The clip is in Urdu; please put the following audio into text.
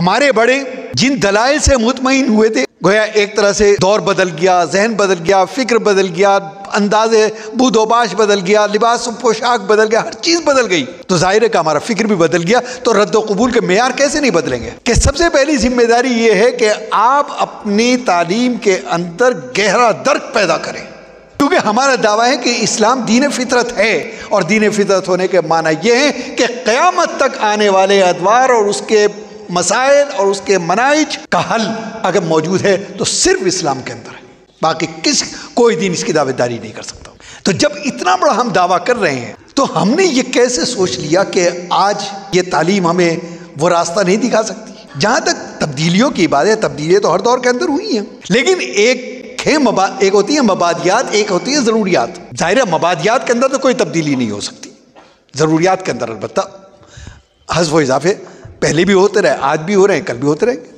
ہمارے بڑے جن دلائل سے مطمئن ہوئے تھے، گویا ایک طرح سے دور بدل گیا، ذہن بدل گیا، فکر بدل گیا، انداز بود و باش بدل گیا، لباس و پوشاک بدل گیا، ہر چیز بدل گئی، تو ظاہر ہے کہ ہمارا فکر بھی بدل گیا۔ تو رد و قبول کے معیار کیسے نہیں بدلیں گے؟ کہ سب سے پہلی ذمہ داری یہ ہے کہ آپ اپنی تعلیم کے اندر گہرا درک پیدا کریں، کیونکہ ہمارا دعویٰ ہے کہ اسلام دین فطرت ہے، اور دین فطرت ہونے کے معنی یہ ہے کہ قیامت تک آنے والے ادوار اور اس کے مسائل اور اس کے مناہج کا حل اگر موجود ہے تو صرف اسلام کے اندر ہے، باقی کوئی دین اس کی دعویٰ داری نہیں کر سکتا۔ تو جب اتنا بڑا ہم دعویٰ کر رہے ہیں تو ہم نے یہ کیسے سوچ لیا کہ آج یہ تعلیم ہمیں وہ راستہ نہیں دکھا سکتی؟ جہاں تک تبدیلیوں کی بات ہے، تبدیلیاں تو ہر دور کے اندر ہوئی ہیں، لیکن ایک ہوتی ہے مبادیات، ایک ہوتی ہے ضروریات۔ ظاہر ہے مبادیات کے اندر تو کوئی تبدیلی نہیں ہو سکتی، ضروریات کے اندر البتہ حذف و اضافے پہلے بھی ہوتے رہے، آج بھی ہو رہے ہیں، کل بھی ہوتے رہیں گے۔